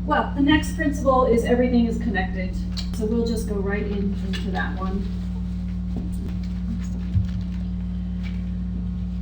Well, the next principle is everything is connected. So we'll just go right into that one.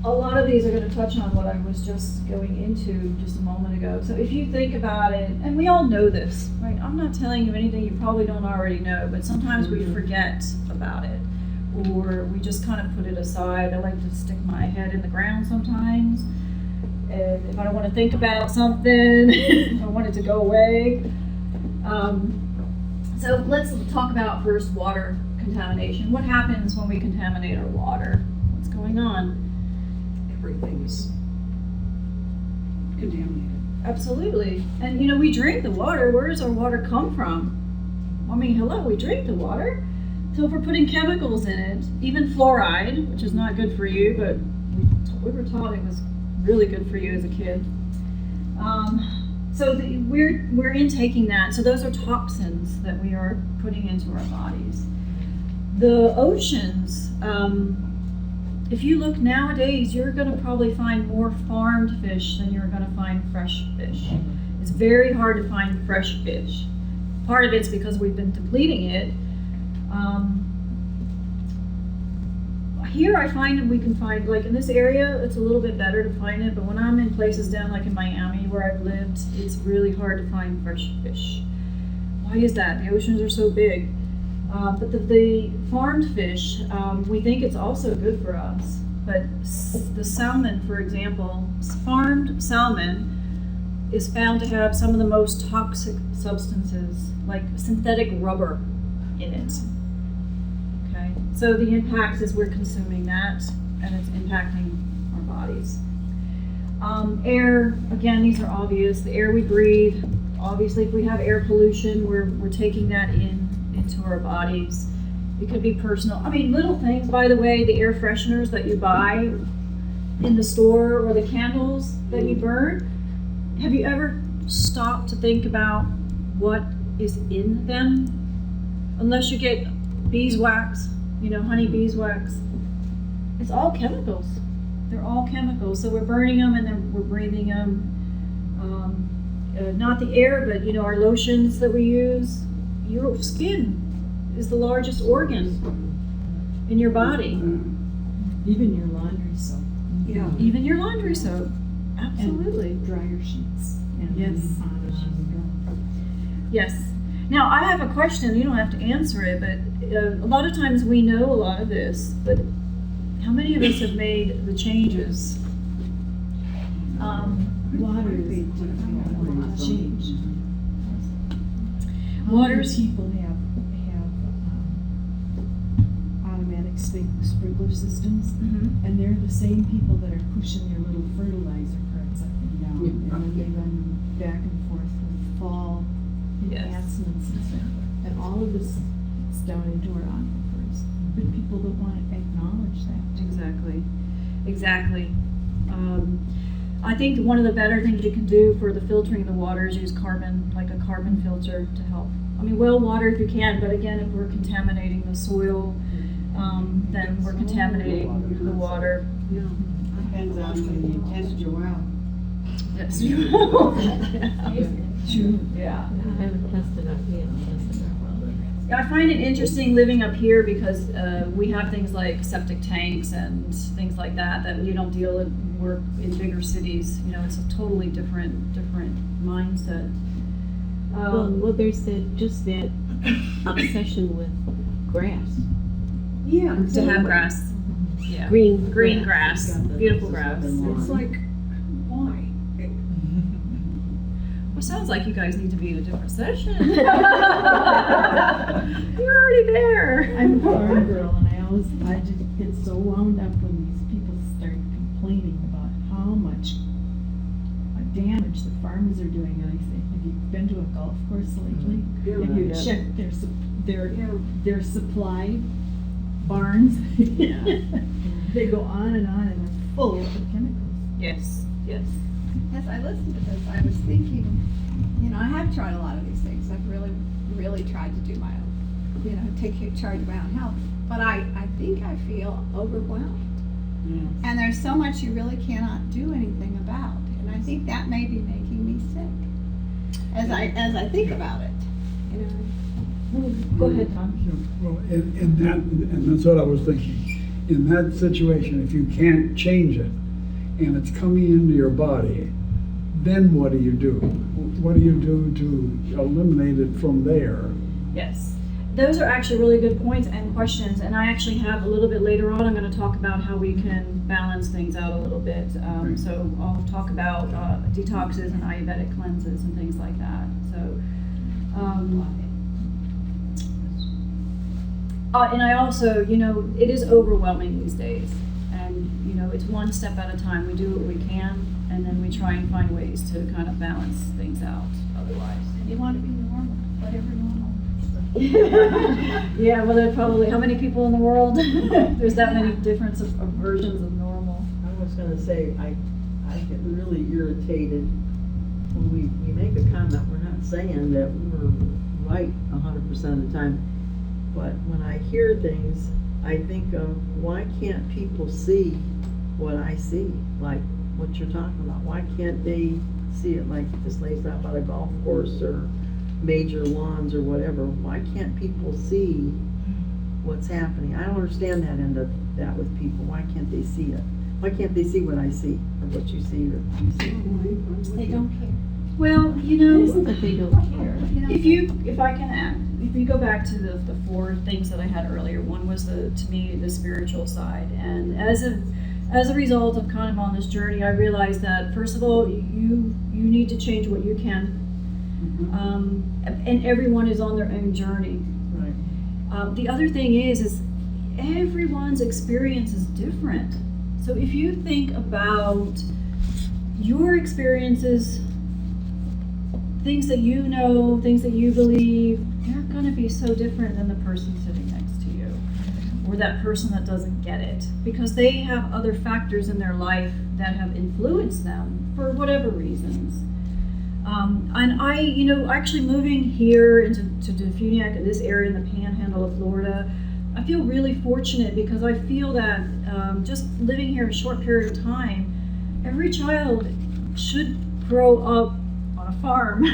A lot of these are going to touch on what I was just going into just a moment ago. So if you think about it, and we all know this, right? I'm not telling you anything you probably don't already know, but sometimes we forget about it, or we just kind of put it aside. I like to stick my head in the ground sometimes. And if I don't want to think about something, I want it to go away. So let's talk about first water contamination. What happens when we contaminate our water? What's going on? Everything's contaminated. Absolutely. And we drink the water. Where does our water come from? I mean, hello, we drink the water. So if we're putting chemicals in it, even fluoride, which is not good for you, but we were taught it was really good for you as a kid. So we're intaking that. So those are toxins that we are putting into our bodies. The oceans, if you look nowadays, you're going to probably find more farmed fish than you're going to find fresh fish. It's very hard to find fresh fish. Part of it's because we've been depleting it. Here I find we can find, like in this area, it's a little bit better to find it, but when I'm in places down like in Miami where I've lived, it's really hard to find fresh fish. Why is that? The oceans are so big. But the farmed fish, we think it's also good for us. But the salmon, for example, farmed salmon is found to have some of the most toxic substances, like synthetic rubber in it. Okay, so the impact is we're consuming that, and it's impacting our bodies. Air, again, these are obvious. The air we breathe, obviously, if we have air pollution, we're taking that into our bodies. It could be personal. I mean, little things, by the way, the air fresheners that you buy in the store or the candles that you burn. Have you ever stopped to think about what is in them? Unless you get beeswax, honey beeswax. It's all chemicals. They're all chemicals. So we're burning them and then we're breathing them. Not the air, but our lotions that we use. Your skin is the largest organ in your body. Even your laundry soap. Yeah. Even your laundry soap. Absolutely. And dryer sheets. And Yes. on. Yes. Now, I have a question. You don't have to answer it, but a lot of times we know a lot of this, but how many of us have made the changes? Water is change. Waters. People have automatic sprinkler systems, and they're the same people that are pushing their little fertilizer carts up and down, and then they run back and forth with fall enhancements and stuff. And all of this is down into our aquifers, but people don't want to acknowledge that. Exactly. I think one of the better things you can do for the filtering of the water is use carbon, like a carbon filter to help. I mean, well water if you can, but again, if we're contaminating the soil, then we're contaminating the water. Depends on the intent of your well. Yes. Yeah. I haven't tested it yet. I find it interesting living up here because we have things like septic tanks and things like that you don't deal with work in bigger cities. It's a totally different mindset. Well, there's that obsession with grass. Yeah. To have grass. Yeah. Green grass. Beautiful grass. It's like, why? Well, sounds like you guys need to be in a different session. You're already there. I'm a farm girl, and I just get so wound up when these people start complaining about how much damage the farmers are doing. And I say, have you been to a golf course lately? Have you checked their supply barns? They go on, and they're full of chemicals. Yes. As I listened to this, I was thinking, I have tried a lot of these things. I've really tried to do my own, take charge of my own health. But I think I feel overwhelmed. Yes. And there's so much you really cannot do anything about. And I think that may be making me sick. as I think about it, you know. Go ahead, Tom. Well, in that, and that's what I was thinking. In that situation, if you can't change it and it's coming into your body, then what do you do? What do you do to eliminate it from there? Yes. Those are actually really good points and questions, and I actually have a little bit later on, I'm going to talk about how we can balance things out a little bit. So I'll talk about detoxes and Ayurvedic cleanses and things like that. So, and I also, you know, it is overwhelming these days, and you know, it's one step at a time. We do what we can, and then we try and find ways to kind of balance things out. Otherwise, You want to be normal, whatever normal. yeah, well, there's probably, how many people in the world? There's that many different of versions of normal. I was gonna say, I get really irritated when we make a comment. We're not saying that we're right 100% of the time, but when I hear things, I think of, why can't people see what I see? Like what you're talking about. Why can't they see it like this lays out by a golf course or major lawns or whatever? Why can't people see what's happening? I don't understand that end of that with people. Why can't they see it? Why can't they see what I see or what you see or you see? They don't care. Well, you It isn't know, that they don't care. if I can add, if you go back to the four things that I had earlier, one was to me, the spiritual side. And as a result of kind of on this journey, I realized that, first of all, you need to change what you can. And everyone is on their own journey. Right. The other thing is everyone's experience is different. So if you think about your experiences, things that you know, things that you believe, they're going to be so different than the person sitting next to you, or that person that doesn't get it, because they have other factors in their life that have influenced them for whatever reasons. And I, you know, actually moving here into DEFUNIAK, this area in the panhandle of Florida, I feel really fortunate because I feel that just living here a short period of time, every child should grow up on a farm.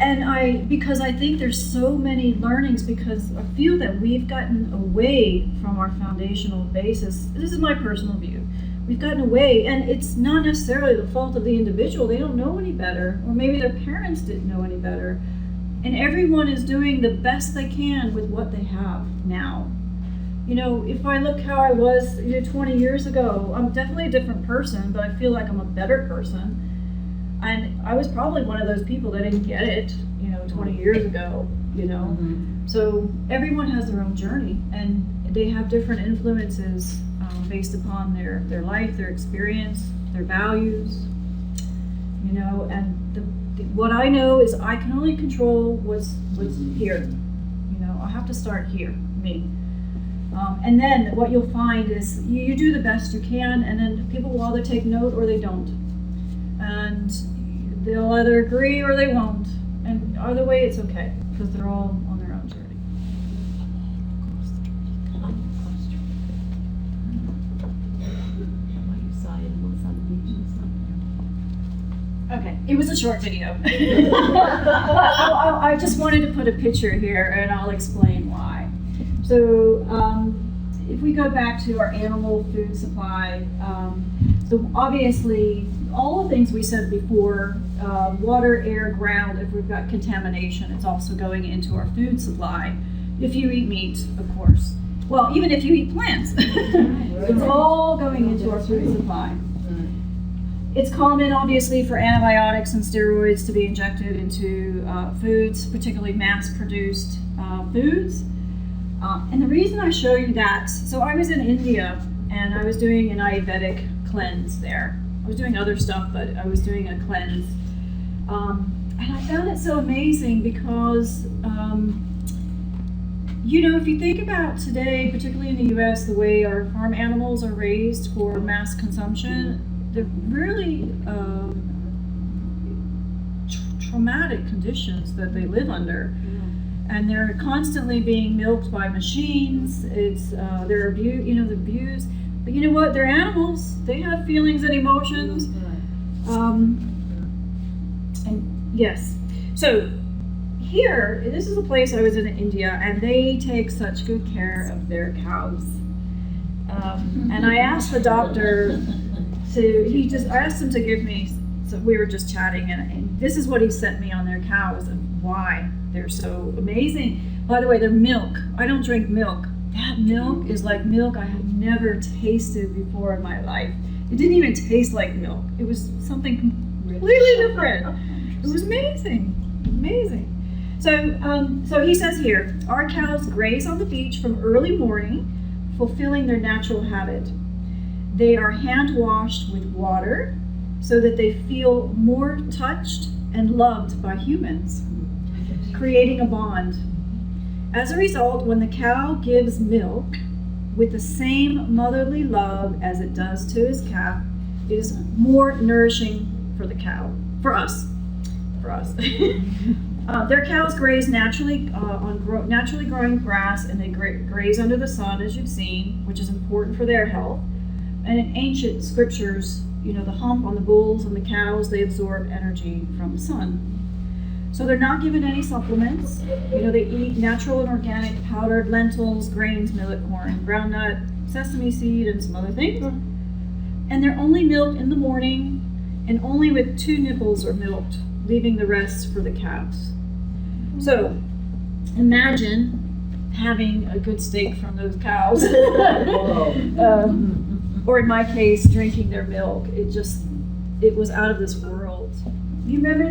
And because I think there's so many learnings, because I feel that we've gotten away from our foundational basis. This is my personal view. We've gotten away, and it's not necessarily the fault of the individual. They don't know any better, or maybe their parents didn't know any better. And everyone is doing the best they can with what they have now. You know, if I look how I was 20 years ago, I'm definitely a different person, but I feel like I'm a better person. And I was probably one of those people that didn't get it, 20 years ago, So everyone has their own journey, and they have different influences based upon their life, their experience, their values, and what I know is I can only control what's here. I have to start here, me. And then what you'll find is you do the best you can, and then people will either take note or they don't. And they'll either agree or they won't. And either way, it's okay, because they're all on their own journey. Okay, it was a short video. I just wanted to put a picture here, and I'll explain why. So if we go back to our animal food supply, so obviously all the things we said before, water, air, ground, if we've got contamination, it's also going into our food supply. If you eat meat, of course. Well, even if you eat plants, it's all going into our food supply. It's common, obviously, for antibiotics and steroids to be injected into foods, particularly mass-produced foods. And the reason I show you that, so I was in India, and I was doing an Ayurvedic cleanse there. I was doing other stuff, but I was doing a cleanse. And I found it so amazing because, if you think about today, particularly in the U.S., the way our farm animals are raised for mass consumption, they're really traumatic conditions that they live under. And they're constantly being milked by machines. They're abused. But you know what? They're animals. They have feelings and emotions. And yes, so here, this is a place I was in India, and they take such good care of their cows. And I asked the doctor I asked him to give me, so we were just chatting, and this is what he sent me on their cows and why they're so amazing. By the way, their milk, I don't drink milk. That milk is like milk I have never tasted before in my life. It didn't even taste like milk. It was something completely different. It was amazing, amazing. So he says here, our cows graze on the beach from early morning, fulfilling their natural habit. They are hand washed with water so that they feel more touched and loved by humans, creating a bond. As a result, when the cow gives milk with the same motherly love as it does to his calf, it is more nourishing for the cow, for us. Their cows graze naturally on naturally growing grass, and they graze under the sun, as you've seen, which is important for their health. And in ancient scriptures, the hump on the bulls and the cows, they absorb energy from the sun. So they're not given any supplements. They eat natural and organic powdered lentils, grains, millet, corn, groundnut, sesame seed, and some other things. And they're only milked in the morning, and only with 2 nipples are milked, leaving the rest for the calves. So imagine having a good steak from those cows. Or in my case, drinking their milk. It was out of this world. You remember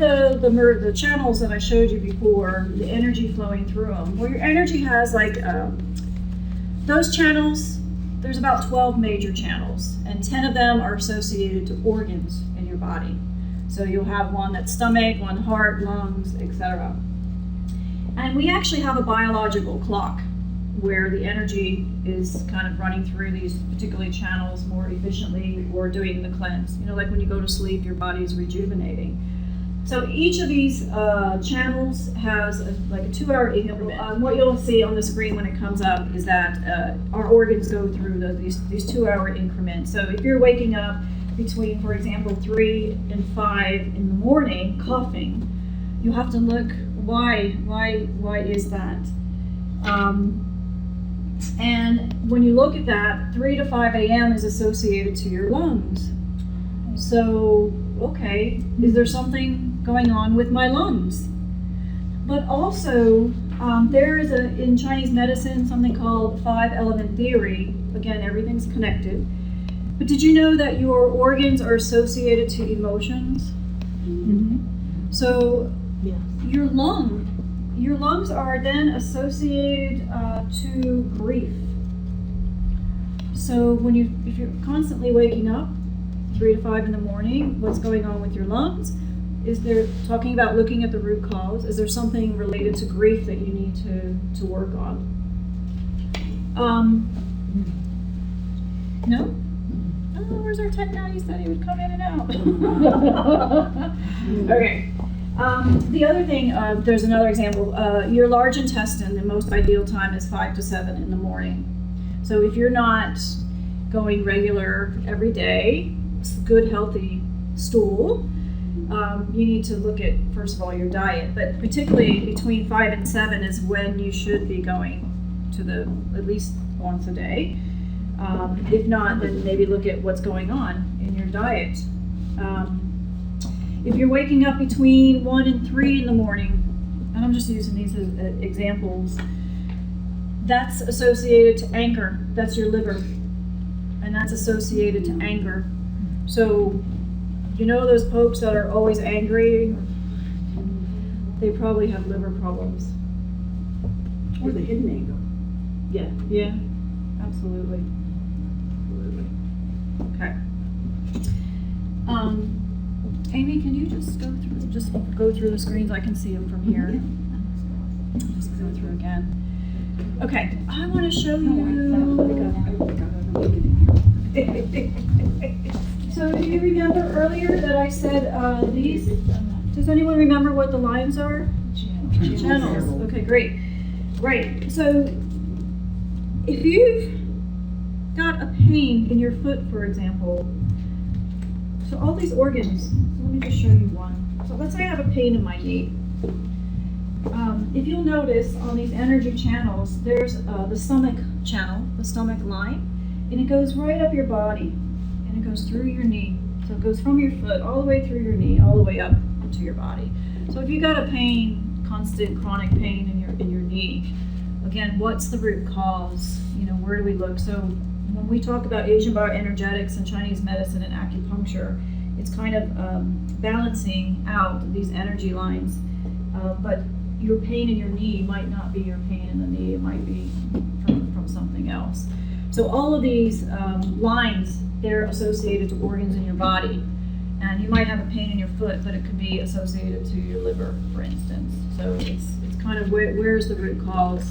the channels that I showed you before, the energy flowing through them? Well, your energy has those channels, there's about 12 major channels, and 10 of them are associated to organs in your body. So you'll have one that's stomach, one heart, lungs, etc. And we actually have a biological clock where the energy is kind of running through these particular channels more efficiently, or doing the cleanse. Like when you go to sleep, your body's rejuvenating. So each of these channels has a 2-hour increment. What you'll see on the screen when it comes up is that our organs go through these 2-hour increments. So if you're waking up between, for example, 3 and 5 in the morning coughing, you have to look why is that? And when you look at that, 3 to 5 a.m. is associated to your lungs. So, okay, is there something going on with my lungs? But also, there is in Chinese medicine something called 5-element theory. Again, everything's connected. But did you know that your organs are associated to emotions? Mm-hmm. So, Yes. your lungs are then associated to grief. So if you're constantly waking up 3 to 5 in the morning, what's going on with your lungs? Is there talking about looking at the root cause? Is there something related to grief that you need to work on? No? Oh, where's our tech now? He said he would come in and out. Okay. The other thing, there's another example. Your large intestine, the most ideal time is 5 to 7 in the morning. So if you're not going regular every day, good healthy stool, you need to look at, first of all, your diet. But particularly between 5 and 7 is when you should be going to at least once a day. If not, then maybe look at what's going on in your diet. If you're waking up between 1 and 3 in the morning, and I'm just using these as examples, that's associated to anger. That's your liver. And that's associated to anger. So, those popes that are always angry, they probably have liver problems. Or the hidden anger. Yeah, absolutely. Okay. Amy, can you just go through the screens? I can see them from here. Just go through again. Okay, I want to show you. So do you remember earlier that I said these? Does anyone remember what the lines are? Channels. Okay, great. Right. So if you've got a pain in your foot, for example, so all these organs, so let me just show you one. So let's say I have a pain in my knee. If you'll notice on these energy channels, there's the stomach channel, the stomach line, and it goes right up your body, and it goes through your knee. So it goes from your foot all the way through your knee, all the way up to your body. So if you got a pain, constant chronic pain in your knee, again, what's the root cause? You know, where do we look? So when we talk about Asian bioenergetics and Chinese medicine and acupuncture, it's kind of balancing out these energy lines. But your pain in your knee might not be your pain in the knee. It might be from something else. So all of these lines, they're associated to organs in your body. And you might have a pain in your foot, but it could be associated to your liver, for instance. So it's kind of where's the root cause